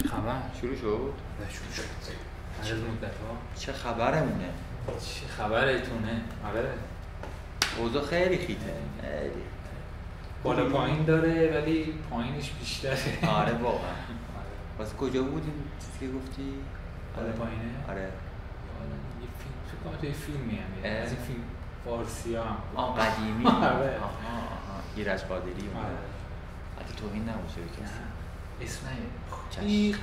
خبر شروع شد؟ شروع شد بعد از مدت‌ها. چه خبرمونه؟ چه خبرتونه؟ آره اوضاع خیلی خیته. خیلی بالا پایین داره ولی پایینش بیشتره. آره واقعا. واسه کجا بودیم چیزی که گفتی؟ بالا پایینه؟ آره. یه فیلم فکر کنم توی فیلمی هم از این فیلم فارسی ها هم قدیمی. آره. ایرج قادری اون. آره. حتی توهین نباشه به کسی. اسم بیق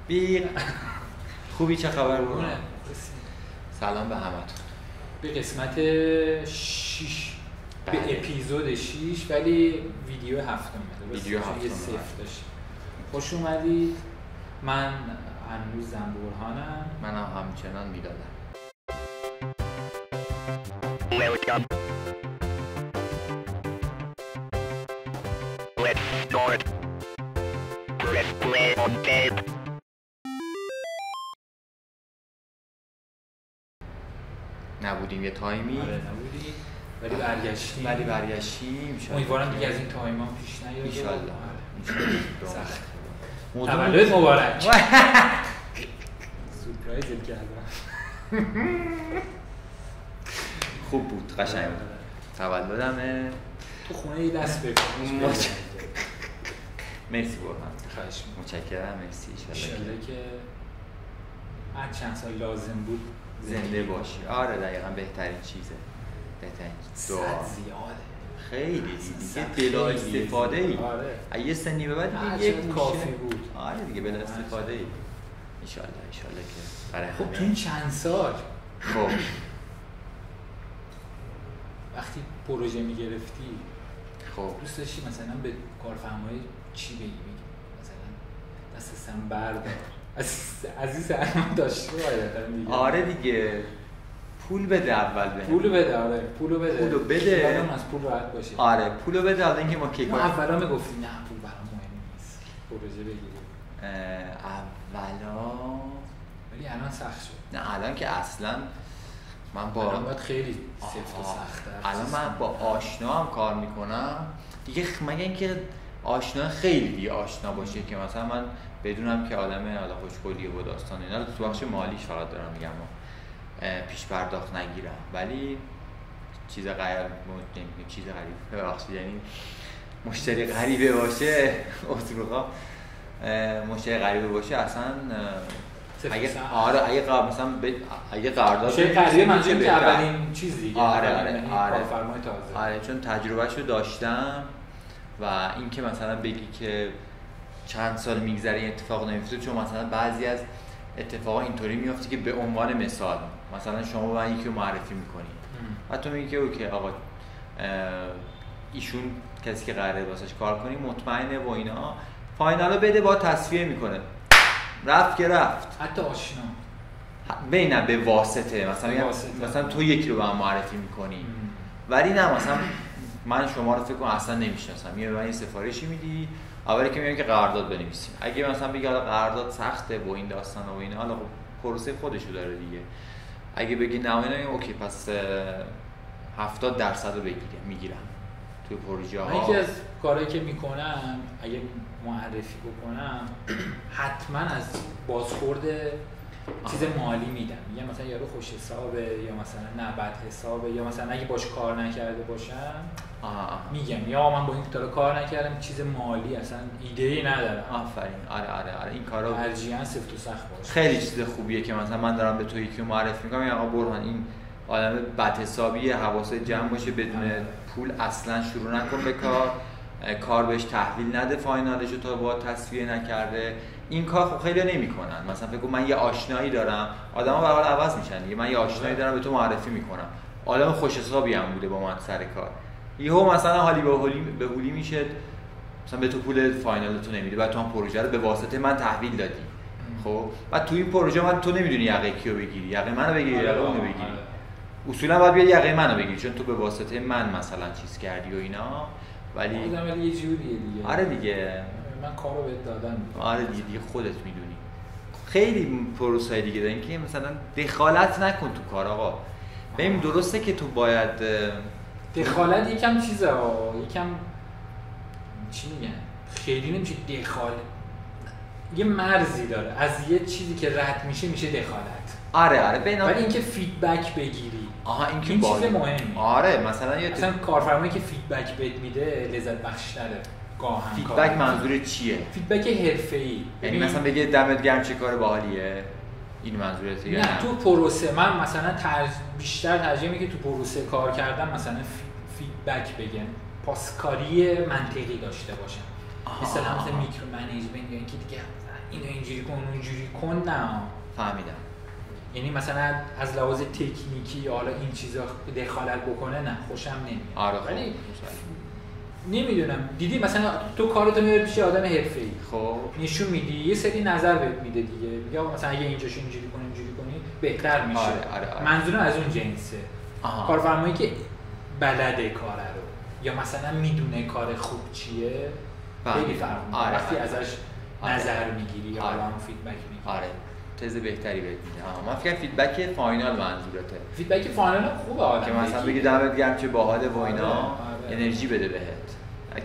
بیق. خوبی چه خبر بود؟ سلام به همتون. به قسمت 6 به اپیزود 6 ولی ویدیو هفتم ویدیو هفتم صفر داشت. خوش اومدید. من هنوز برهانم. منم همچنان میدادم. Welcome. Let's start. Press play on tape. نبودیم یه تایمی. آره نبودیم ولی برگشتیم. امیدوارم دیگه از این تایما پیش نیاد. ان شاء الله. سخت. تولد مبارک. سورپرایز کردم. خوب بود، قشنگ بود. تولدمه. تو خونه یه دست بکن. مرسی برهان. خواهش می‌کنم. متشکرم، مرسی. ان شاءالله که هر چند سال لازم بود زنده باشی. آره دقیقاً بهترین چیزه. بهترین دعا. زیاده. خیلی دیگه بلا استفاده ای. آره. یه سنی به بعد دیگه یک کافی بود. آره دیگه بلا استفاده ای. ان شاءالله که برای خب تو این چند سال خب وقتی پروژه میگرفتی خب دوست داشتی مثلا به کارفرمای چی بگی؟ مثلا دست سم بردار عزیز هم داشتی دیگه. آره دیگه پول بده اول بهم. پولو بده. آره پولو بده. بعدم از پول راحت باشی. آره پولو بده حالا اینکه ما کیک اولا میگفتی نه پول برام مهم نیست پروژه بگیری. اولا ولی الان سخت شد. نه الان که اصلا من با الان باید خیلی سفت و سخت‌تر. الان من با آشنا هم کار میکنم دیگه مگه اینکه آشنا خیلی دیگه آشنا باشه که مثلا من بدونم که آدم حالا خوشقولیه و داستان اینا تو بخش مالیش فقط دارم میگم پیش پرداخت نگیرم ولی چیز غریب ببخشید یعنی مشتری غریبه باشه اصولا مشتری غریبه باشه اصلا اگه مثلا اگه قرارداد چه قضیه منظورم که اولین چیز دیگه. آره کارفرمای تازه. آره چون تجربهشو داشتم و اینکه مثلا بگی که چند سال میگذره این اتفاق نمیفته چون مثلا بعضی از اتفاقا اینطوری میفته که به عنوان مثال مثلا شما به من یکی رو معرفی میکنی و تو میگی که اوکی آقا ایشون کسی که قراره واسش کار کنی مطمئنه و اینا فاینالو بده با تصفیه میکنه رفت که رفت حتی آشنا بینه به واسطه مثلا تو یکی رو به من معرفی میکنی ولی نه مثلا من شما رو فکر کنم اصلا نمیشناسم یه من یه سفارشی میدی اولی که میگم که قرارداد بنویسیم اگه مثلا بگی حالا قرارداد سخته و این داستان و اینا حالا پروسه خودشو داره دیگه اگه بگی نه اینا اوکی پس 70% رو میگیرم توی پروژه ها. یکی از کارهایی که میکنم اگه معرفی بکنم حتما از بازخورد چیز مالی میدم میگم مثلا یارو خوش حسابه یا مثلا نه بد حسابه یا مثلا اگه باش کار نکرده باشم میگم یا من با این کارو کار نکردم چیز مالی اصلا ایده‌ای ندارم. آفرین. آره این کارو ترجیحاً سفت و سخت باشه. خیلی چیز خوبیه که مثلا من دارم به تو یکی معرفی میکنم یا آقا برهان این آدم بد حسابیه حواست جمع باشه بدون پول اصلا شروع نکن به کار بهش تحویل نده فاینالشو تا با تصفیه نکرده این کار خب خیلی نمیکنن مثلا فکر کنم من یه آشنایی دارم آدما به حال عوض میشن دیگه من یه آشنایی دارم به تو معرفی میکنم آدم خوش حسابی هم بوده با من سر کار یهو مثلا حالی به حالی میشه مثلا به تو پول فاینال تو نمیده بعد تو هم پروژه رو به واسطه من تحویل دادی خب بعد تو این پروژه من تو نمیدونی یقه کیو بگیری یقه منو بگیری یقه اونو بگیری اصولا باید بیا یقه منو بگیری چون تو به واسطه من مثلا چیز کردی و اینا ولی یه جوریه دیگه. آره دیگه من کارو بهت دادم. آره دیگه خودت میدونی خیلی پروسه‌های دیگه دارن که مثلا دخالت نکن تو کار آقا ببین درسته که تو باید دخالت یکم چیزه یکم چی میگن خیلی نمیشه دخالت یه مرزی داره، از یه چیزی که رد میشه دخالت. آره ولی اینکه فیدبک بگیری، این چیز مهمه. آره مثلا کارفرمایی که فیدبک بهت میده لذت بخش نداره. گاهن فیدبک منظور چیه؟ فیدبک حرفه‌ای. یعنی مثلا بگه دمت گرم چه کار باحالیه. این منظورته یا نه؟ تو پروسه من مثلا بیشتر ترجیح میدم که تو پروسه کار کردم مثلا فیدبک بگن، پاسکاری منطقی داشته باشن. مثلا میکرو منیجمنت یا اینکه دیگه اینو اینجوری کن اونجوری کن. نه فهمیدم. یعنی مثلا از لحاظ تکنیکی یا حالا این چیزا دخالت بکنه نه خوشم نمیاد. آره ولی نمیدونم دیدی مثلا تو کارتو میبری پیش آدم حرفه‌ای، خب نشون میدی یه سری نظر بهت میده دیگه، میگه مثلا اگه اینجاشو اینجوری کنی بهتر میشه. آره. منظورم از اون جنسه. کارفرمایی که بلده کاره رو یا مثلا میدونه کار خوب چیه خیلی فرق میکنه. وقتی ازش نظر میگیری یا هم فیدبک میگیری. آره تز بهتری بهت میده. من فکر کنم فیدبک فاینال منظورته. فیدبک فاینال خوبه که مثلا بگی دمت گرم چه باحاله و اینا، انرژی بده بهت.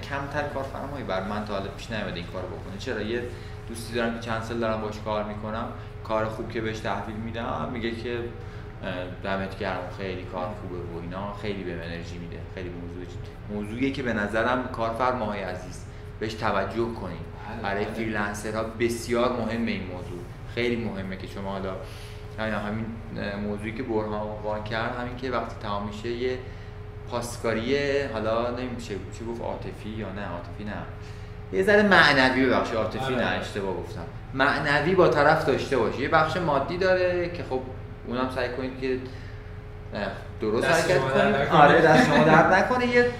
کمتر کارفرمایی بر من تا حالا پیش نیومده این کارو بکنه. چرا یه دوستی دارم که چند سال دارم باهاش کار میکنم، کار خوب که بهش تحویل میدم میگه که دمت گرم خیلی کار خوبه و اینا، خیلی به انرژی میده. خیلی موضوعیه که به نظرم کارفرماهای عزیز بهش توجه کنین. برای فریلنسرها بسیار مهمه این موضوع. خیلی مهمه که شما حالا همین موضوعی که برهان کرد، همین که وقتی تمام میشه یه پاسکاری، حالا نمیشه چی گفت عاطفی یا نه عاطفی نه، یه ذره معنوی، ببخشید عاطفی نه اشتباه گفتم، معنوی با طرف داشته باشه. یه بخش مادی داره که خب اونم سعی کنید که درست حرکت کنید. آره دست شما درد نکنه. یه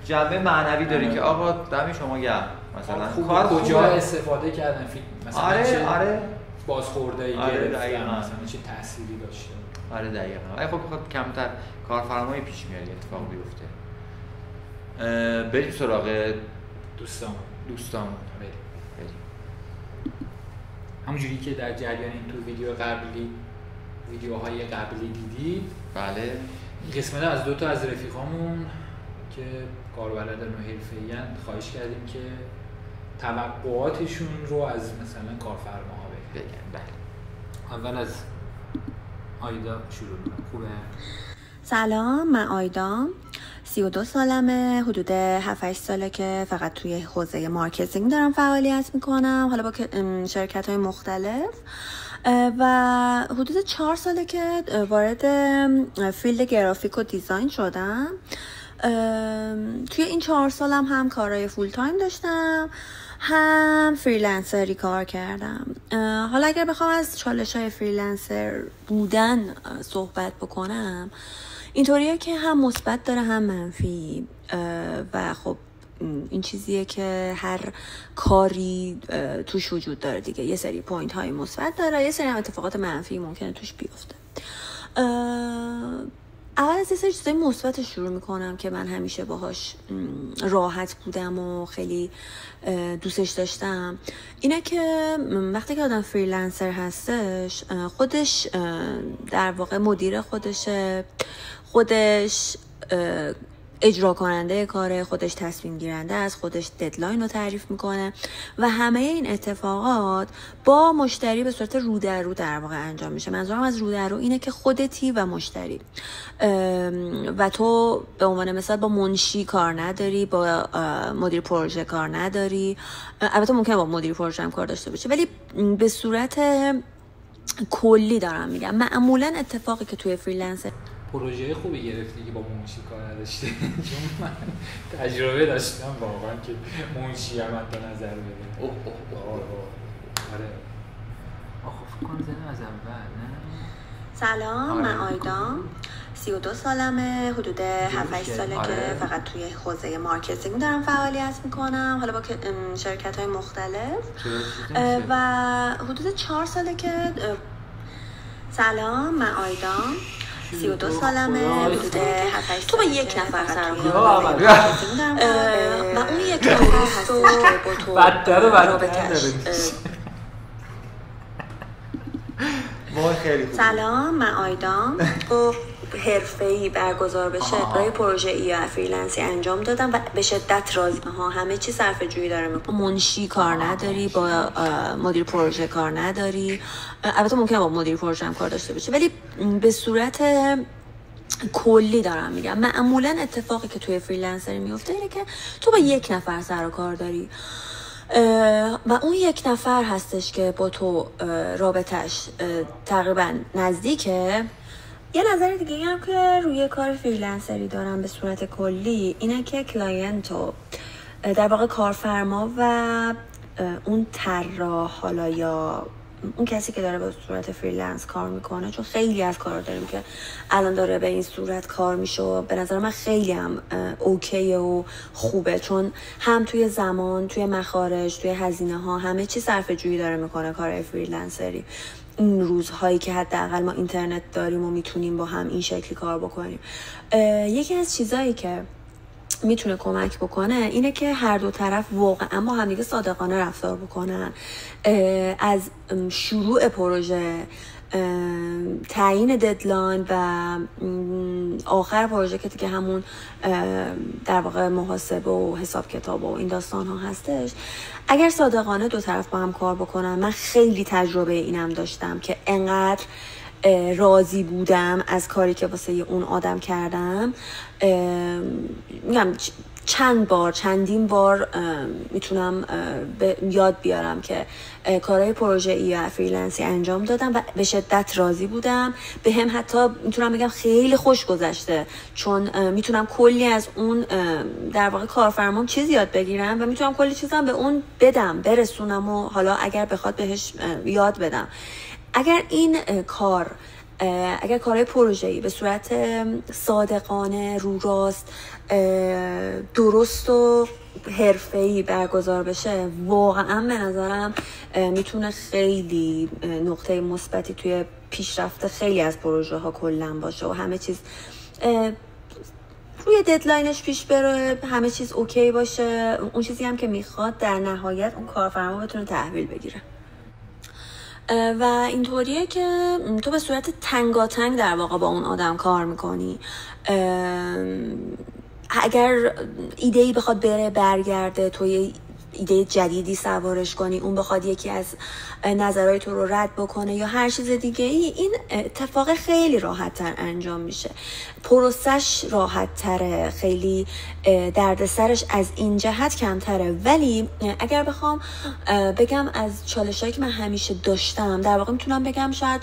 جنبه معنوی داری که آقا دم شما گرم، مثلا کار کجا استفاده کردن مثلا آره بازخورده‌ای گرفتن، مثلا چه تأثیری داشته. آره دقیقاً. خب کمتر کارفرمایی پیش میاد اتفاق بیفته. بریم سراغ دوستان. بریم. همونجوری که در جریان این تو ویدیوهای قبلی دیدید، بله این قسمت از 2 تا از رفیقامون که کاربلدن و حرفه‌این خواهش کردیم که توقعاتشون رو از مثلا کارفرماها بگن. بله. اول از آیدا شروع کنم. خوبه؟ سلام، من آیدام، 32 سالمه، حدود 7-8 ساله که فقط توی حوزه مارکتینگ دارم فعالیت میکنم، حالا با شرکت‌های مختلف، و حدود 4 ساله که وارد فیلد گرافیک و دیزاین شدم. توی این 4 سالم هم کارهای فول تایم داشتم، هم فریلنسری کار کردم. حالا اگر بخوام از چالش‌های فریلنسر بودن صحبت بکنم، اینطوریه که هم مثبت داره هم منفی، و خب این چیزیه که هر کاری توش وجود داره دیگه. یه سری پوینت های مثبت داره، یه سری هم اتفاقات منفی ممکنه توش بیفته. اول از یه سری چیزای مثبت شروع میکنم که من همیشه باهاش راحت بودم و خیلی دوستش داشتم. اینه که وقتی که آدم فریلنسر هستش، خودش در واقع مدیر خودش اجرا کننده کاره، خودش تصمیم گیرنده است، خودش ددلاین رو تعریف میکنه و همه این اتفاقات با مشتری به صورت رو در رو در واقع انجام میشه. منظورم از رو در رو اینه که خودتی و مشتری، و تو به عنوان مثال با منشی کار نداری، با مدیر پروژه کار نداری. البته ممکنه با مدیر پروژه هم کار داشته باشه، ولی به صورت کلی دارم میگم. معمولا اتفاقی که توی فریلنسر پروژه خوبی گرفتی که با منشی کار نداشتی، چون من تجربه داشتم واقعا که منشی هم حتی نظر بده. آره فکر کنم زدم از اول. نه سلام، من آیدام، 32 سالمه، حدود 7-8 ساله که فقط توی حوزه مارکتینگ دارم فعالیت میکنم، حالا با شرکت‌های مختلف، و حدود 4 ساله که سلام، من آیدام، 32 سالمه، حدود 7-8 تو با یک نفر سر کار و اون یک نفر هست که با تو رابطه‌اش. خیلی خوب. سلام، من آیدام، حرفه‌ای برگزار بشه برای پروژه یا فریلنسی انجام دادم و به شدت راضی. همه چی صرفه‌جویی داره میکنه. منشی کار نداری، با مدیر پروژه کار نداری. البته ممکنه با مدیر پروژه هم کار داشته باشه، ولی به صورت کلی دارم میگم. معمولا اتفاقی که توی فریلنسری میفته اینه که تو با یک نفر سر و کار داری و اون یک نفر هستش که با تو رابطش تقریبا نزدیکه. یه نظر دیگه هم که روی کار فریلنسری دارم به صورت کلی اینه که کلاینتو در واقع کارفرما و اون طراح حالا یا اون کسی که داره به صورت فریلنس کار میکنه، چون خیلی از کارا داریم که الان داره به این صورت کار میشه و به نظر من خیلی هم اوکیه و خوبه، چون هم توی زمان، توی مخارج، توی هزینه ها همه چی صرفه جویی داره میکنه کار فریلنسری. این روزهایی که حداقل ما اینترنت داریم و میتونیم با هم این شکلی کار بکنیم. یکی از چیزایی که میتونه کمک بکنه اینه که هر دو طرف واقعا با همدیگه صادقانه رفتار بکنن. از شروع پروژه، تعیین ددلاین و آخر پروژه که دیگه همون در واقع محاسبه و حساب کتاب و این داستان ها هستش، اگر صادقانه دو طرف با هم کار بکنن. من خیلی تجربه اینم داشتم که انقدر راضی بودم از کاری که واسه اون آدم کردم. میگم چندین بار میتونم یاد بیارم که کارهای پروژه‌ای یا فریلنسی انجام دادم و به شدت راضی بودم. به هم حتی میتونم بگم خیلی خوش گذشته، چون میتونم کلی از اون در واقع کارفرمام چیزی یاد بگیرم و میتونم کلی چیزام به اون بدم، برسونم و حالا اگر بخواد بهش یاد بدم. اگر این اگر کارهای پروژه‌ای به صورت صادقانه، رو راست، درست و حرفه‌ای برگزار بشه، واقعا به نظرم میتونه خیلی نقطه مثبتی توی پیشرفت خیلی از پروژه ها کلاً باشه و همه چیز روی ددلاینش پیش بره، همه چیز اوکی باشه، اون چیزی هم که میخواد در نهایت اون کارفرما بتونه تحویل بگیره. و اینطوریه که تو به صورت تنگاتنگ در واقع با اون آدم کار میکنی. اگر ایده‌ای بخواد بره برگرده، تو یه ایده جدیدی سوارش کنی، اون بخواد یکی از نظرهای تو رو رد بکنه یا هر چیز دیگه ای، این اتفاق خیلی راحت تر انجام میشه، پروسش راحت تره، خیلی دردسرش از این جهت کمتره. ولی اگر بخوام بگم از چالشایی که من همیشه داشتم، در واقع میتونم بگم شاید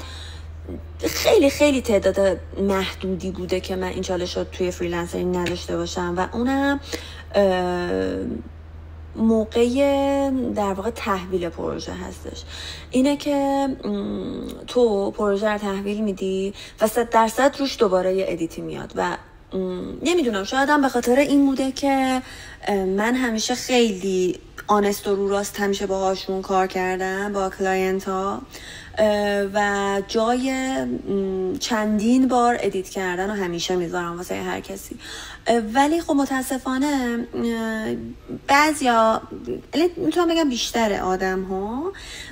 خیلی خیلی تعداد محدودی بوده که من این چالش رو توی فریلنسری نداشته باشم و اونم موقع در واقع تحویل پروژه هستش. اینه که تو پروژه رو تحویل میدی و 100% روش دوباره یه ادیتی میاد و نمیدونم، شاید هم به خاطر این بوده که من همیشه خیلی آنست و رو راست همیشه باهاشون کار کردم، با کلاینت ها، و جای چندین بار ادیت کردن و همیشه میذارم واسه هر کسی. ولی خب متاسفانه بعضیا، میتونم بگم بیشتر آدم ها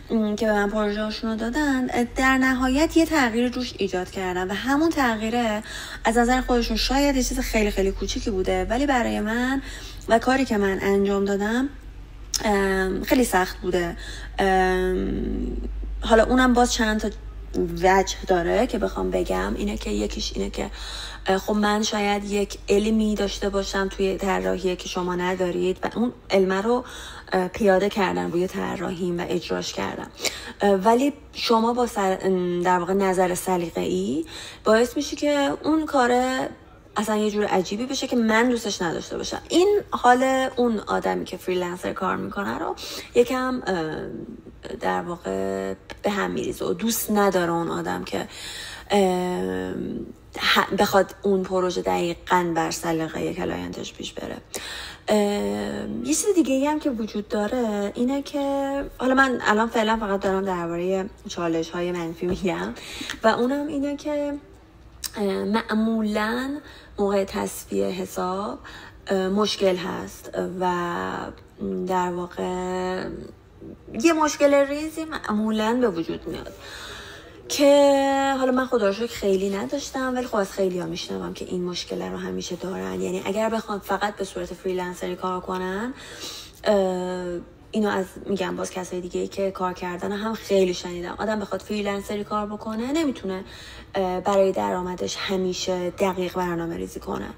که به من پروژه هاشون رو دادن، در نهایت یه تغییر روش ایجاد کردن و همون تغییره از نظر خودشون شاید یه چیز خیلی خیلی کوچیکی بوده، ولی برای من و کاری که من انجام دادم خیلی سخت بوده. حالا اونم باز چند تا وجه داره که بخوام بگم. اینه که یکیش اینه که خب من شاید یک علمی داشته باشم توی طراحی که شما ندارید و اون علم رو پیاده کردم روی طراحیم و اجراش کردم، ولی شما با در واقع نظر سلیقه‌ای باعث میشه که اون کار اصلا یه جور عجیبی بشه که من دوستش نداشته باشم. این حال اون آدمی که فریلنسر کار میکنه رو یکم در واقع به هم میریزه و دوست نداره اون آدم که بخواد اون پروژه دقیقاً بر سلیقه کلاینتش پیش بره. یه چیز دیگه هم که وجود داره اینه که حالا من الان فعلا فقط دارم درباره چالش های منفی میگم و اونم اینه که معمولاً موقع تصفیه حساب مشکل هست و در واقع یه مشکل ریزی معمولاً به وجود میاد. که حالا من خدا رو شکر خیلی نداشتم، ولی خب از خیلی ها میشنوم که این مشکل رو همیشه دارن. یعنی اگر بخوام فقط به صورت فریلنسری کار کنن، اینو از میگم باز کسای دیگه ای که کار کردن هم خیلی شنیدم، آدم بخواد فریلنسری کار بکنه نمیتونه برای درآمدش همیشه دقیق برنامه ریزی کنه.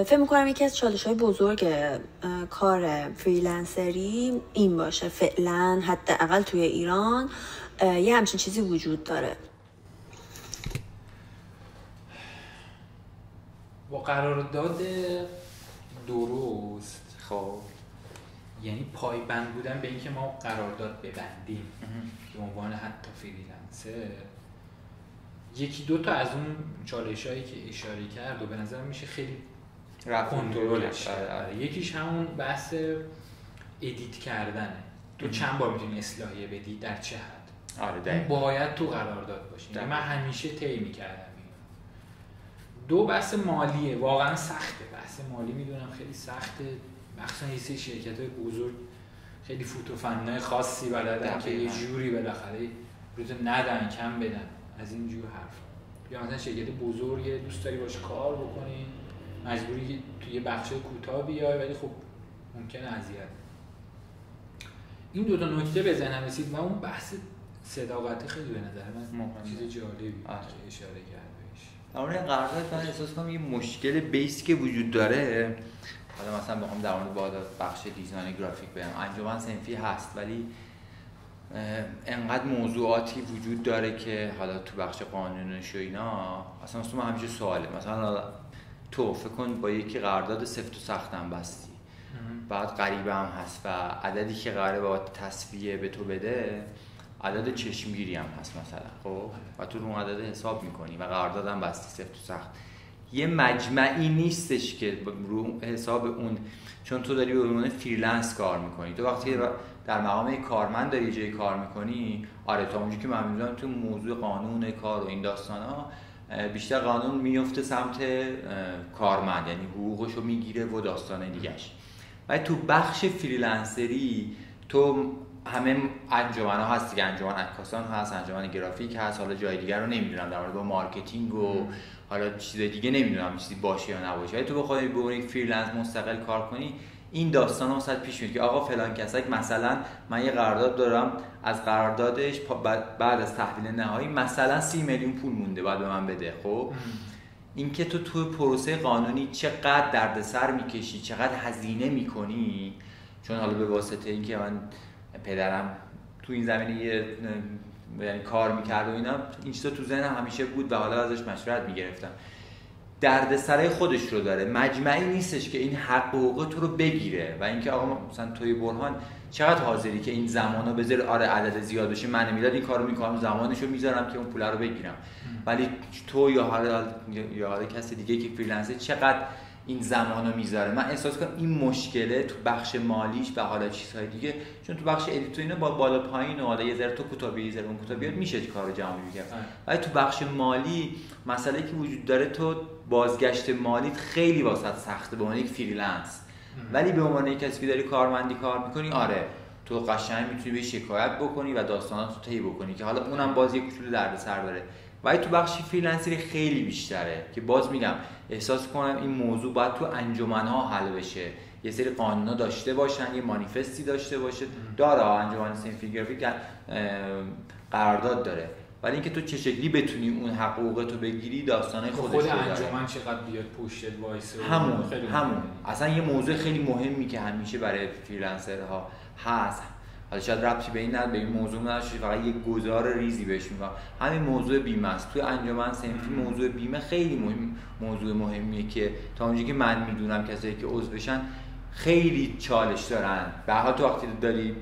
فکر میکنم یکی از چالش‌های بزرگ کار فریلنسری این باشه فعلا، حداقل توی ایران یه همچین چیزی وجود داره. با قرارداد درست، خب یعنی پایبند بودن به اینکه ما قرارداد ببندیم به عنوان حتی فریلنسر، یکی دو تا از اون چالشایی که اشاره کرد و به نظر میشه خیلی کنترلش کرد. یکیش همون بحث ادیت کردنه. تو چند بار میتونی اصلاحیه بدی، در چه حد. آره باید تو قرارداد باشی. من همیشه طی میکردم اینو. دو بحث مالیه، واقعا سخته. بحث مالی میدونم خیلی سخته، مخصوصا یه سری شرکت‌های بزرگ خیلی فوت و فنای خاصی بلدن که یه جوری بالاخره روزو ندن، کم بدن، از این جور حرفا. یا مثلا شرکت بزرگ دوست داری باشه کار بکنی، مجبوری توی یه بخش کوتاه بیای، ولی خب ممکنه اذیت. این دو تا نکته به ذهنم رسید و اون بحث صداقت خیلی به نظر من چیز جالبی بود که اشاره کرد بهش. در مورد قرارداد من احساس کنم یه مشکل بیس که وجود داره، حالا مثلا بخوام در مورد بخش دیزاین گرافیک بگم، انجمن صنفی هست ولی انقدر موضوعاتی وجود داره که حالا تو بخش قانونش و اینا اصلا من همیشه سواله. مثلا تو فکر کن با یکی قرارداد سفت و سختم بستی، بعد غریبه هم هست و عددی که قراره با تصفیه به تو بده عدد چشمگیری هم هست مثلا، خب و تو اون عدد حساب میکنی و قراردادم بستی سفت و سخت. یه مجمعی نیستش که رو حساب اون، چون تو داری به عنوان فریلنس کار میکنی، تو وقتی در مقام کارمند داری جای کار میکنی، آره تا اونجایی که من میدونم تو موضوع قانون کار و این داستانا بیشتر قانون میفته سمت کارمند، یعنی حقوقشو میگیره و داستان دیگهش. ولی تو بخش فریلنسری تو همه انجمن‌ها هست دیگه، انجمن عکاسان هست، انجمن گرافیک هست، حالا جای دیگر رو نمیدونم در مورد مارکتینگ و حالا چیزای دیگه نمیدونم چیزی باشه یا نباشه. ولی تو بخوای به عنوان فریلنس مستقل کار کنی، این داستانا واسط پیش میاد که آقا فلان کسایی مثلا من یه قرارداد دارم، از قراردادش بعد از تحویل نهایی مثلا 30 میلیون پول مونده باید به من بده. خب اینکه تو پروسه قانونی چقدر دردسر میکشی، چقدر هزینه میکنی، چون حالا به واسطه اینکه من پدرم تو این زمینه یعنی کار میکرد و اینا، این چیزا تو ذهنم همیشه بود و حالا ازش مشورت میگرفتم. دردسرای خودش رو داره، مجمعی نیستش که این حق و حقوق تو رو بگیره و اینکه آقا مثلا توی برهان چقدر حاضری که این زمانو بذاری، آره عدد زیاد بشه من میداد این کارو میکنم، زمانشو میذارم که اون پول رو بگیرم. ولی تو یا حالا کسی دیگه که فریلنسر چقدر این زمانو میذاره. من احساس کنم این مشکله تو بخش مالیش و حالا چیزهای دیگه، چون تو بخش ادیت اینا با بالا پایین و حالا یه ذره تو کوتاه یه ذره اون کوتاه بیاد میشه کارو جمعی کرد. ولی تو بخش مالی مسئله که وجود داره، تو بازگشت مالیت خیلی واسط سخته به عنوان یک فریلنس. ولی به عنوان یک کسی که داری کارمندی کار میکنی، آره تو قشنگ میتونی به شکایت بکنی و داستاناتو طی بکنی که حالا اونم باز یک کوچولو دردسر داره. ولی تو بخش فریلنسری خیلی بیشتره که باز میگم احساس کنم این موضوع باید تو انجمن‌ها حل بشه، یه سری قانونا داشته باشن، یه مانیفستی داشته باشه. داره انجمن صنفی گرافیک قرارداد داره، ولی اینکه تو چه شکلی بتونی اون حقوقتو بگیری داستانه خودش خود داره. انجمن چقدر بیاد پشتت وایسه، همون اصلا یه موضوع خیلی مهمی که همیشه برای فریلنسرها هست. حالا شاید ربطی به این نداره، به این موضوع نداره، فقط یه گزار ریزی بهش میگم. همین موضوع بیمه است. توی انجمن صنفی موضوع بیمه خیلی موضوع مهمیه که تا اونجایی که من میدونم کسایی که عضو بشن خیلی چالش دارن. به هر حال تو وقتی داری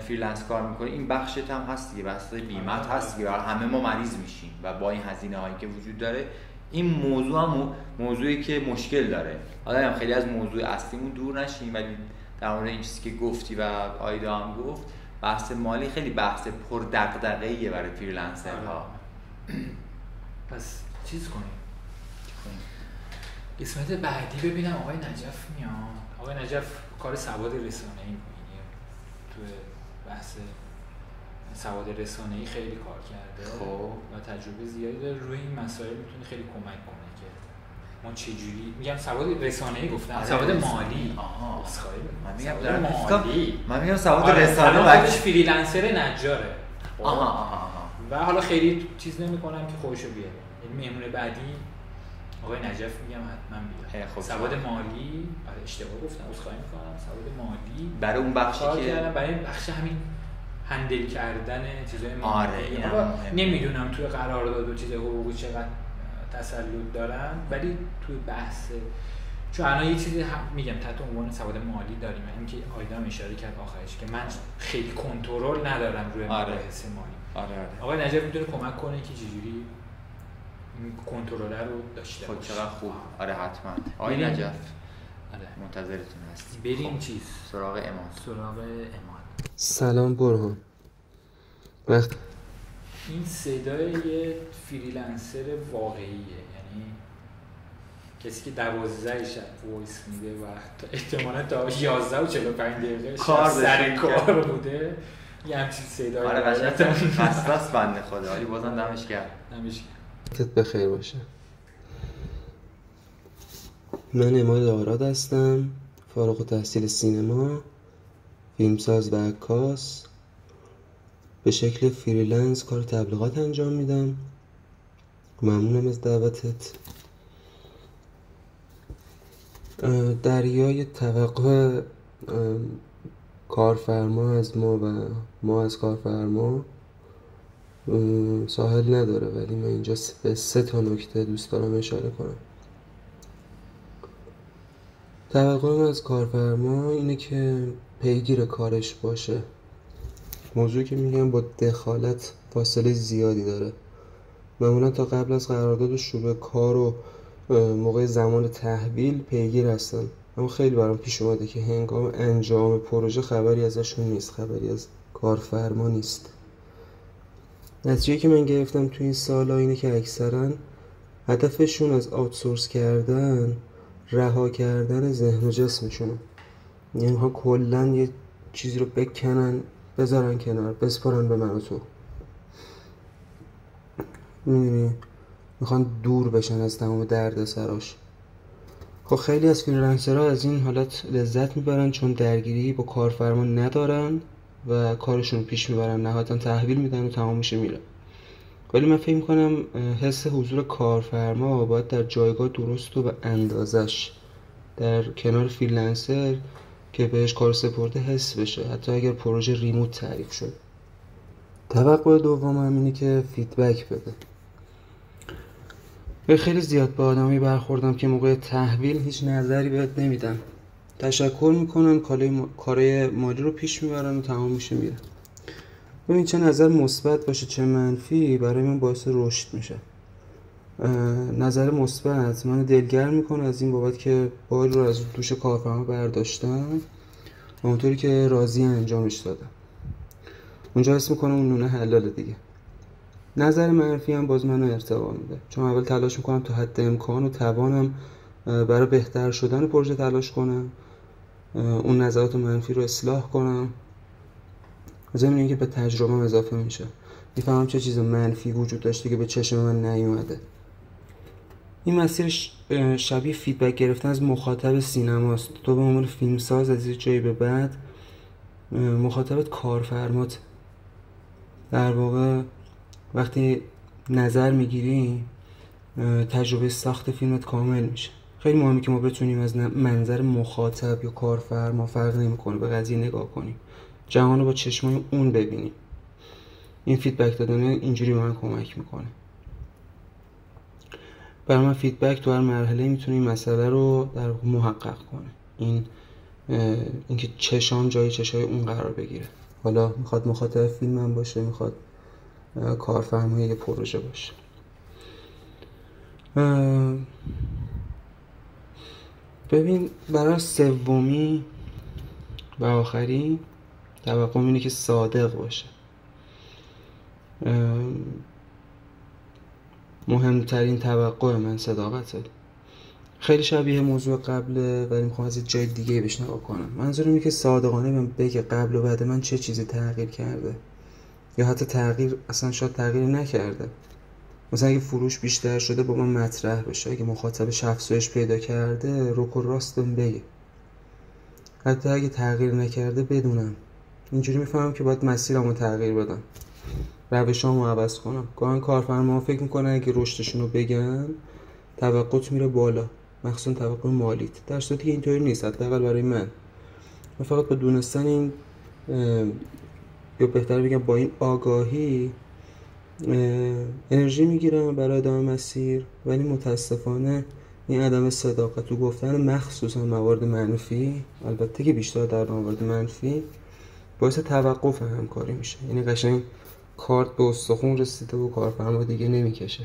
فریلنس کار میکنی این بخشت هم هست دیگه، بحث بیمه هست دیگه، همه ما مریض میشیم و با این هزینه هایی که وجود داره این موضوع هم موضوعی که مشکل داره. حالا هم خیلی از موضوع اصلیمون دور نشیم، ولی در مورد این چیزی که گفتی و آیدا هم گفت، بحث مالی خیلی بحث پر دغدغه‌ایه برای فریلنسرها. پس چیز کنیم قسمت بعدی ببینم آقای نجف میاد. آقای نجف کار سواد رسانه‌ای می‌کنه تو بحث سواد رسانه‌ای خیلی کار کرده خب و تجربه زیادی داره روی این مسائل، میتونه خیلی کمک کنه که ما چجوری میگم سواد رسانه‌ای گفتم سواد مالی. من میگم سواد رسانه بعدش فریلنسر نجاره. و حالا خیلی چیز نمی‌کنم که خودشو بیاره. یعنی مهمون بعدی آقای نجف میگم حتما بیاد. خب سواد مالی، آره اشتباه گفتم، عذرخواهی می‌کنم. سواد مالی برای اون بخشی که برای بخش همین هندل کردن چیزای مالی. نمیدونم توی قرارداد و چیزای حقوقی چقدر تسلط دارن، ولی توی بحث چون الان یه چیزی میگم تحت عنوان سواد مالی داریم، اینکه آیدام اشاره کرد آخرش که من خیلی کنترل ندارم روی مباحث مالی. آقای نجف میتونه کمک کنه که چجوری این کنترل رو داشته باشه. خب چقدر خوب. آره حتما. آقای نجف منتظرتون هستیم. بریم چیز سراغ امان. سلام برهان. این صدای یه فریلنسر واقعیه، یعنی کسی که 12 شب وایس میده و احتمالاً تا 11 و 45 دقیقه سر کار بوده، یه همچین صدایی. آره قشنگ خسته‌ست بنده خدا، ولی بازم دمش گرم. بخیر باشه. من اماد آراد هستم، فارغ التحصیل سینما، فیلمساز و عکاس. به شکل فریلنس کار تبلیغات انجام میدم. ممنونم از دعوتت. دریای توقع کارفرما از ما و ما از کارفرما ساحل نداره، ولی من اینجا به 3 نکته دوست دارم اشاره کنم. توقع من از کارفرما اینه که پیگیر کارش باشه. موضوعی که میگم با دخالت فاصله زیادی داره. معمولا تا قبل از قرارداد و شروع کار و موقع زمان تحویل پیگیر هستن، اما خیلی برام پیش اومده که هنگام انجام پروژه خبری ازشون نیست، خبری از کارفرما نیست. نتیجه‌ای که من گرفتم توی این سالا اینه که اکثرا هدفشون از آوتسورس کردن رها کردن ذهن و جسمشونه. یعنی ها کلاً یه چیزی رو بکنن بذارن کنار، بسپارن به من و تو. می‌دونی میخوان دور بشن از تمام درد سراش. خب خیلی از فریلنسرها از این حالت لذت میبرن چون درگیری با کارفرما ندارن و کارشون پیش میبرن، نهایتاً تحویل میدن و تمام میشه میره. ولی من فکر میکنم حس حضور کارفرما باید در جایگاه درست و به اندازش در کنار فریلنسر که بهش کار سپرده حس بشه، حتی اگر پروژه ریموت تعریف شد. توقع دوم هم اینه که فیدبک بده. خیلی زیاد با آدمی برخوردم که موقع تحویل هیچ نظری بهت نمیدن، تشکر میکنن، کارای مالی رو پیش میبرن و تمام میشه میره. ببین چه نظر مثبت باشه چه منفی برای من باعث رشد میشه. نظر مثبت من دلگرم میکنه از این بابت که بال رو از دوش کارفرما برداشتم و اونطوری که راضی انجامش دادم. اونجا حس میکنم اون نونه حلاله دیگه. نظر منفی هم باز منو ارتقا میده، چون اول تلاش میکنم تا حد امکان و توانم برای بهتر شدن پروژه تلاش کنم، اون نظرات منفی رو اصلاح کنم. ضمن اینکه به تجربه‌ام اضافه میشه، میفهمم چه چیز منفی وجود داشته که به چشم من نیومده. این مسیر شبیه فیدبک گرفتن از مخاطب سینماست. تو به عنوان فیلمساز از یه جایی به بعد مخاطبت کارفرمات. در واقع وقتی نظر میگیری تجربه ساخت فیلمت کامل میشه. خیلی مهمه که ما بتونیم از منظر مخاطب یا کارفرما فرق نمیکنه به قضیه نگاه کنیم، جهان رو با چشمای اون ببینیم. این فیدبک دادن اینجوری به من کمک میکنه. برای من فیدبک تو هر مرحله میتونه این مسئله رو در محقق کنه. اینکه چشام جای چشای اون قرار بگیره. حالا میخواد مخاطب فیلمم باشه، میخواد کارفرمای یه پروژه باشه. ببین برای سومی و آخری توقعم اینه که صادق باشه. مهمترین توقع من صداقته. خیلی شبیه موضوع قبله ولی میخوام از جای دیگه بهش نگاه کنم. منظورم اینه که صادقانه من بگه قبل و بعد من چه چیزی تغییر کرده. یا حتی تغییر اصلا شاید تغییر نکرده. مثلا اگه فروش بیشتر شده با من مطرح بشه، اگه مخاطبش افزایش پیدا کرده رک و راست بهم بگه. حتی اگه تغییر نکرده بدونم. اینجوری میفهمم که باید مسیرمو تغییر بدم، روشامو عوض کنم. گاهی کارفرما فکر میکنن اگه رشدشونو بگن توقعت میره بالا، مخصوصا توقع مالیت، در صورتی که اینطوری نیست. حداقل برای من فقط با دونستن این یا بهتر بگم با این آگاهی انرژی میگیرم برای ادامه مسیر. ولی متاسفانه این عدم صداقت و گفتن مخصوصا موارد منفی، البته که بیشتر در موارد منفی، باعث توقف همکاری میشه. یعنی قشنگ کارت به استخون رسیده و کارفرما دیگه نمیکشه.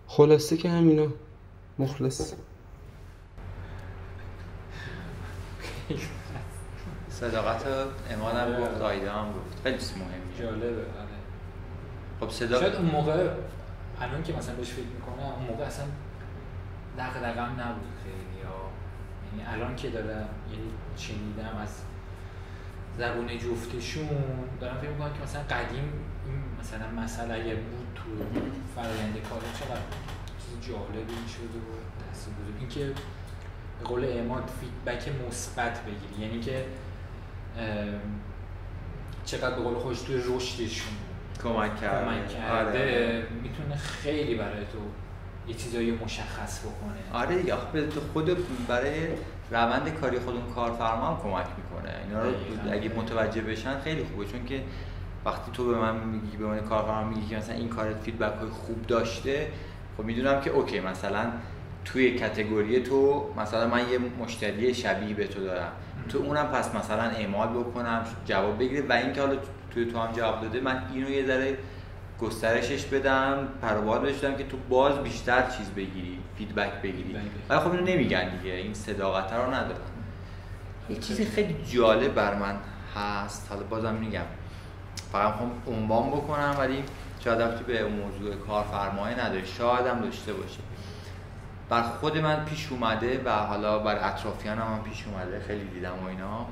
خلاصه که همینا. مخلص. صداقت امادم گفت، آیدا هم گفت، خیلی چیز مهمی. جالبه. خب شاید اون موقع الان که مثلا بهش فکر میکنم اون موقع اصلا دغدغه‌ام نبود خیلی، یعنی الان که دارم یعنی شنیدم از زبون جفتشون دارم فکر میکنم که مثلا قدیم این مثلا مسئله اگه بود تو فرآیند کار چقدر چیز جالبی میشد و تاثیرگذار. این که به قول اماد فیدبک مثبت بگیری، یعنی که چقدر به قول خودش توی رشدشون کمک کرده. آره. میتونه خیلی برای تو یه چیزایی مشخص بکنه. آره دیگه، به خود برای روند کاری خودمون کارفرما هم کمک میکنه. اینا رو اگه متوجه بشن خیلی خوبه، چون که وقتی تو به من میگی، به من کارفرما میگی که مثلا این کارت فیدبک های خوب داشته، خب میدونم که اوکی مثلا توی کاتگوری تو مثلا من یه مشتری شبیه به تو دارم، تو اونم پس مثلا اعمال بکنم جواب بگیره و اینکه حالا توی تو هم جواب داده من اینو یه ذره گسترشش بدم، پروبال بهش بدم که تو باز بیشتر چیز بگیری، فیدبک بگیری. ولی خب اینو نمیگن دیگه، این صداقت رو ندارن. یه چیز خیلی جالب بر من هست، حالا بازم میگم فقط میخوام عنوان بکنم ولی شاید ربطی به موضوع کارفرمایی نداره، شاید هم داشته باشه. بر خود من پیش اومده و حالا بر اطرافیانم هم پیش اومده، خیلی دیدم و اینا،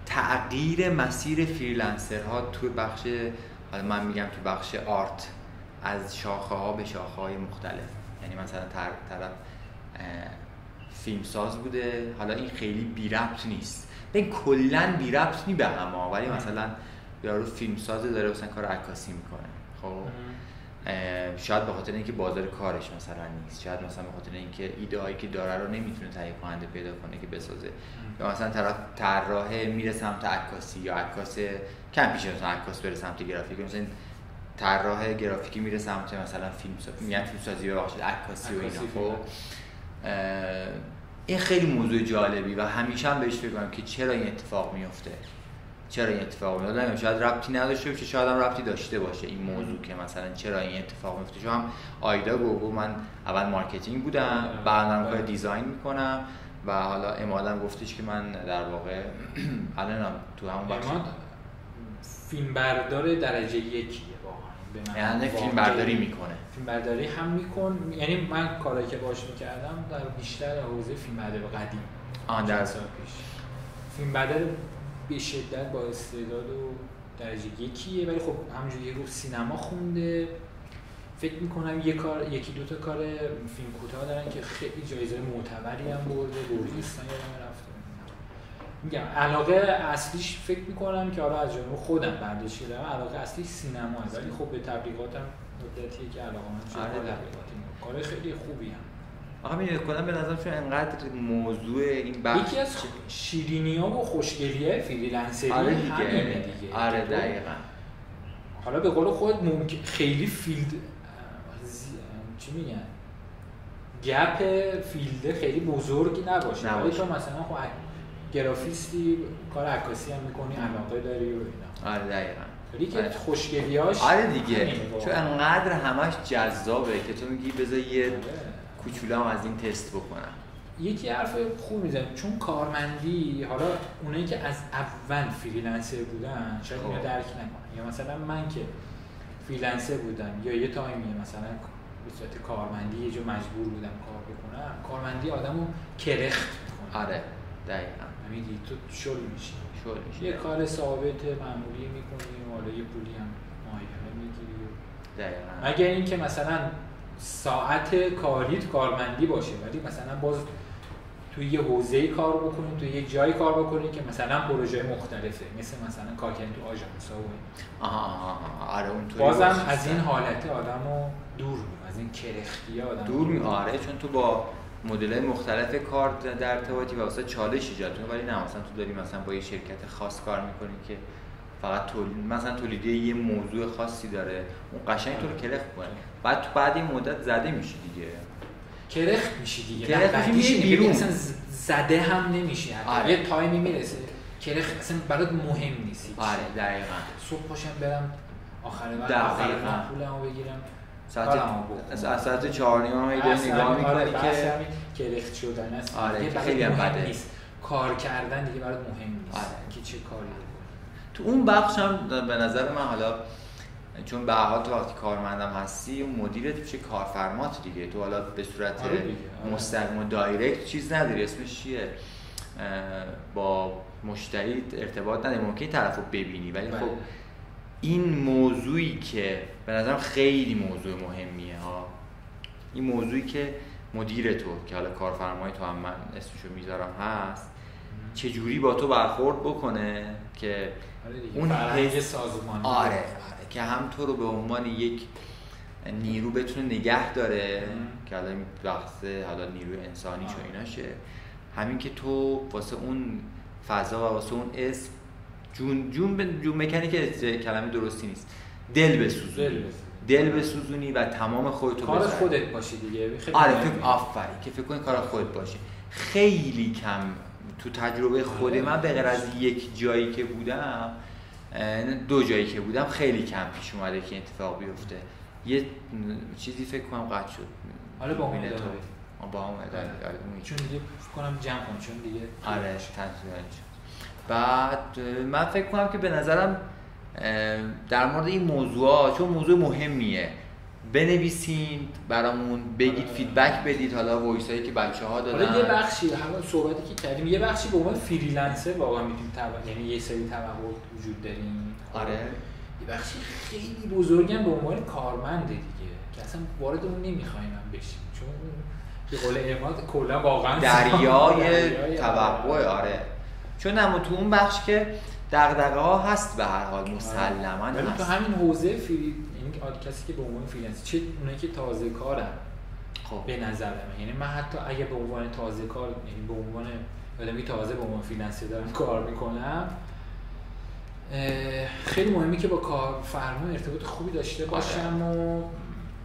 تغییر مسیر فریلنسرها توی بخش، حالا من میگم توی بخش آرت، از شاخه ها به شاخه های مختلف. یعنی مثلا طرف فیلمساز بوده، حالا این خیلی بی ربط نیست، این کلا بی ربط نی به هم، ولی مثلا یارو فیلمساز داره مثلا کار عکاسی میکنه، خب شاید به خاطر اینکه بازار کارش مثلا نیست، شاید مثلا به خاطر اینکه ایده هایی که داره رو نمیتونه تهیه کننده پیدا کنه که بسازه، یا مثلا طراح میره سمت عکاسی، یا عکاس کم پیش مثلا عکاس بره سمت گرافیک، مثلا طراح گرافیکی میره سمت مثلا فیلمسازی و عکاسی و اینا. خب این خیلی موضوع جالبی و همیشه هم بهش فکر می‌کنم که چرا این اتفاق میفته. نمیدونم، شاید ربطی نداشته باشه، شاید هم ربطی داشته باشه این موضوع که مثلا چرا این اتفاق میفته. چون هم آیدا گفت من اول مارکتینگ بودم، بعدم کار دیزاین میکنم و حالا امادم گفتش که من در واقع الان تو همون بخش فیلم بردار درجه یکیه واقعا، یعنی فیلم برداری میکنه. فیلم برداری هم میکن، یعنی من کاری که باهاش میکردم در بیشتر حوزه فیلم برداری قدیم در سال پیش. فیلم برداری به شدت با استعداد و درجه یکیه، ولی خب همونجوری رو سینما خونده. فکر میکنم یکی دو تا کار فیلم کوتاه دارن که خیلی جایزه معتبری هم برده، گرجستان یادم رفته. میگم علاقه اصلیش فکر میکنم که حالا از جانب خودم برداشت کردم، علاقه اصلیش سینماه، ولی خب به تبلیغاتم مدتیه که علاقه‌مند شدم. کار خیلی خوبی هم. آقا میگم به نظرم چون انقدر موضوع این بحث یکی از شیرینی‌ها و خوشگلی‌های فریلنسری همینه دیگه. آره دقیقاً. حالا به قول خود ممکن خیلی فیلد چی میگن؟ گپ فیلد خیلی بزرگی نباشه. ولی تو مثلا خب گرافیستی کار عکاسی هم می‌کنی، علاقه داری و اینا. آره دقیقاً. ولی که خوشگلی‌هاش آره دیگه. چون انقدر همش جذابه که تو میگی بذار یه کوچولو هم از این تست بکنم. یکی حرف خوب میزنه، چون کارمندی، حالا اونایی که از اول فریلنسر بودن شاید اینو درک نکنن، یا مثلا من که فریلنسر بودم یا یه تایمی مثلا به صورت کارمندی یه جا مجبور بودم کار بکنم، کارمندی آدمو کرخت میکنه. آره دقیقاً. میدی تو شل میشی یه کار ثابت معمولی میکنی و حالا یه پولی هم ماهیانه میگیری دقیقاً. مگر اینکه مثلا ساعت کاریت کارمندی باشه ولی مثلا باز توی یه حوزه‌ای کار بکنی توی یه جایی کار بکنی که مثلا پروژه مختلفه مثلا کار کردن تو آژانس‌ها و آره اونطوری بازم از این حالت آدمو دور می‌کنه از این کرختی آدم دور می‌آره چون تو با مدل‌های مختلف کار در ارتباطی و واسه چالش ایجاد می‌کنه ولی نه مثلا تو داری مثلا با یه شرکت خاص کار می‌کنی که فقط مثلا تولیدی یه موضوع خاصی داره اون قشنگ تو رو کرخ می‌کنه بعد تو بعد این مدت زده میشی دیگه کرخ میشی دیگه کرخ میشی بیرون اصلا زده هم نمیشی آره. یه تایمی میرسه کرخ اصلا برات مهم نیست آره دقیقاً صبح پاشم برم آخر وقت پولمو بگیرم ساعت 4 نیم نگاه می‌کنی که کرخ شدن است آره که خیلی هم بده نیست کار کردن دیگه برات مهم نیست آره. که چه کاری بکنی تو اون بخش هم به نظر من حالا چون به هر حال تو وقتی کارمندم هستی اون مدیرت میشه کارفرمات دیگه تو حالا به صورت مستقیم و دایرکت چیز نداری اسمش چیه با مشتری ارتباط نداری ممکنه طرفو ببینی ولی خب این موضوعی که به نظرم خیلی موضوع مهمیه ها این موضوعی که مدیر تو که حالا کارفرمای تو هم من اسمشو میذارم هست چجوری با تو برخورد بکنه که اون فرهنگ سازمانی آره که هم تو رو به عنوان یک نیرو بتونه نگه داره که حالا این بحث حالا نیروی انسانی چو ایناشه همین که تو واسه اون فضا و واسه اون اسم جون مکانیک کلمه درستی نیست دل بسوزونی و تمام خودتو کار خودت باشی دیگه آره آفرین که فکر کنی کار خودت باشی خیلی کم تو تجربه خود من به غیر از یک جایی که بودم 2 جایی که بودم خیلی کم پیش اومده که اتفاق بیفته یه چیزی فکر کنم قطع شد حالا با اون اداره چون دیگه فکر کنم جمع کنم چون دیگه آره بعد من فکر کنم که به نظرم در مورد این موضوعا چون موضوع مهمیه بنویسین برامون بگید فیدبک بدید حالا وایسایی که بچه‌ها دادن حالا یه بخشی همون صحبتی که کردیم یه بخشی به عنوان فریلنسر واقعا میتونیم یعنی یه سری توقعات وجود داریم آره یه بخشی خیلی بزرگم به عنوان کارمند دیگه که اصلا وارد اون نمی‌خوایم بشیم چون به قول اعماد کلا واقعا دریای توقع آره چون اما تو اون بخش که دغدغه‌ها هست به هر حال مسلماً ولی تو همین حوزه یعنی کسی که به عنوان فریلنس چه اونایی که تازه کارن خب به نظر من یعنی من حتی اگه به عنوان تازه کار یعنی به عنوان آدمی تازه به عنوان فریلنسر دارم کار میکنم خیلی مهمه که با کارفرما ارتباط خوبی داشته باشم و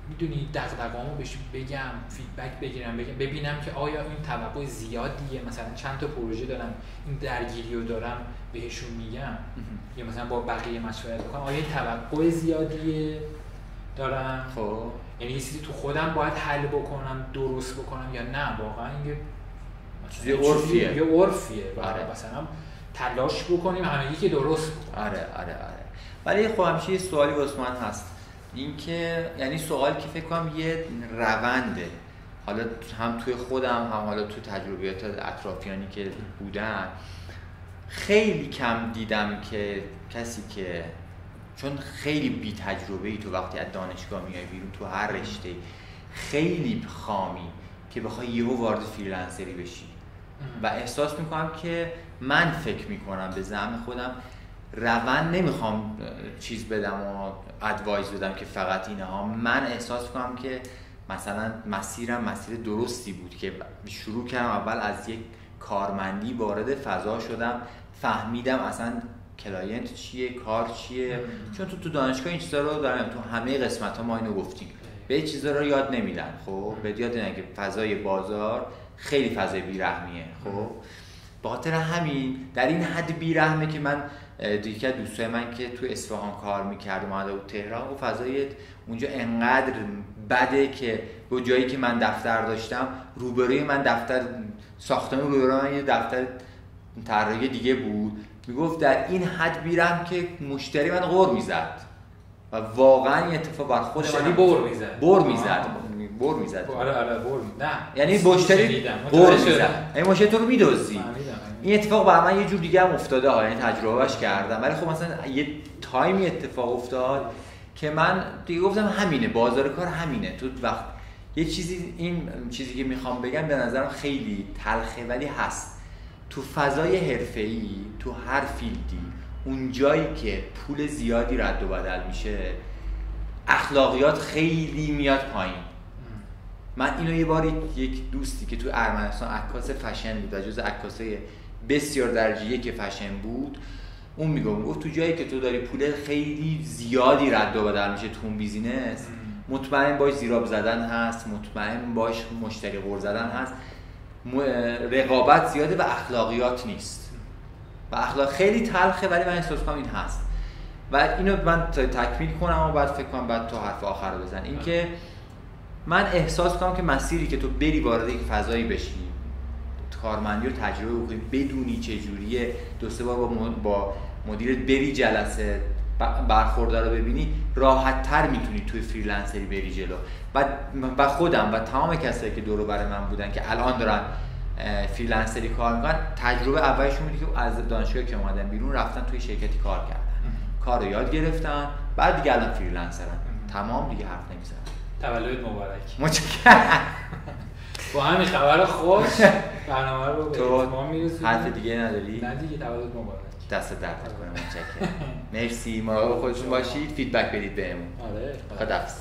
میدونی دغدغه‌امو بهش بگم فیدبک بگیرم ببینم که آیا این توقع زیادیه مثلا چند تا پروژه دارم این درگیریو دارم بهشون میگم یا مثلا با بقیه مشورت بکنم آیا این توقع زیادیه دارم خب یعنی یه چیزی تو خودم باید حل بکنم درست بکنم یا نه واقعا این چیزی عرفیه یه عرفیه آره. مثلا تلاش بکنیم همگی که درست بکنیم آره ولی خب همیشه یه سوالی واسه من هست این که یعنی سوالی که فکر کنم یه رونده حالا هم توی خودم هم حالا تو تجربیات اطرافیانی که بودن خیلی کم دیدم که کسی که چون خیلی بی تجربه‌ای تو وقتی از دانشگاه میای بیرون تو هر رشته خیلی خامی که بخوای یهو وارد فریلنسری بشی و احساس میکنم که من فکر میکنم به زعم خودم روند نمیخوام چیز بدم و ادوایز بدم که فقط اینه ها من احساس میکنم که مثلا مسیرم مسیر درستی بود که شروع کردم اول از یک کارمندی وارد فضا شدم فهمیدم اصلا کلاینت چیه کار چیه چون تو دانشگاه این چیزا رو دارم تو همه قسمت ها ما اینو گفتیم به این چیزا رو یاد نمیدن خب به یاد نمیدن که فضای بازار خیلی فضای بیرحمیه خب به خاطر همین در این حد بیرحمه که من دیگه از دوستای من که تو اصفهان کار میکرد اومده بود تهران و فضای اونجا انقدر بده که به جایی که من دفتر داشتم روبروی من دفتر ساختمان روبروی من یه دفتر طراحی دیگه بود میگفت در این حد بیرحم که مشتری من غر میزد و واقعا این اتفاق بر خود من بر میزد آره بر نه یعنی مشتری غر میزد این مشتری تو رو میدزدی این اتفاق برای من یه جور دیگه هم افتاده ها، یعنی تجربهش کردم، ولی خب مثلا یه تایمی اتفاق افتاد که من دیگه گفتم همینه، بازار کار همینه. تو وقت یه چیزی، این چیزی که میخوام بگم به نظرم خیلی تلخه ولی هست، تو فضای حرفه‌ای تو هر فیلدی اون جایی که پول زیادی رد و بدل میشه اخلاقیات خیلی میاد پایین. من اینو یه باری یک دوستی که تو ارمنستان عکاس فشن بود و جز عکاسای بسیار درجه یک فشن بود، اون میگفت تو جایی که تو داری پول خیلی زیادی رد و بدل میشه تو اون بیزینس، مطمئن باش زیراب زدن هست، مطمئن باش مشتری غر زدن هست، رقابت زیاده و اخلاقیات نیست و اخلاق خیلی تلخه، ولی من احساس کنم این هست و اینو من تکمیل کنم و بعد فکر کنم بعد تو حرف آخر رو بزن. این که من احساس کنم که مسیری که تو بری وارد یک فضایی بشی، کارمندی رو تجربه بکنی، بدونی چه جوریه، دو سه بار با مدیرت بری جلسه برخوردار رو ببینی، راحت تر میتونی توی فریلنسری بری جلو. و خودم و تمام کسایی که دور و بر من بودن که الان دارن فریلنسری کار میکنن، تجربه اولشون بودی که از دانشگاه که اومدن بیرون رفتن توی شرکتی کار کردن، کار رو یاد گرفتن، بعد دیگه الان فریلنسرن، تمام دیگه حرف نمیزنن. تولد مبارک. متشکرم. با همین خبر خوش برنامه رو به اتمام میرسونیم. حرف دیگه نداری؟ نه دیگه، تولد مبارک. دست درد کنه. متشکرم. مرسی، مراقب خودتون باشید، فیدبک بدید بهمون. آره. خداحافظ.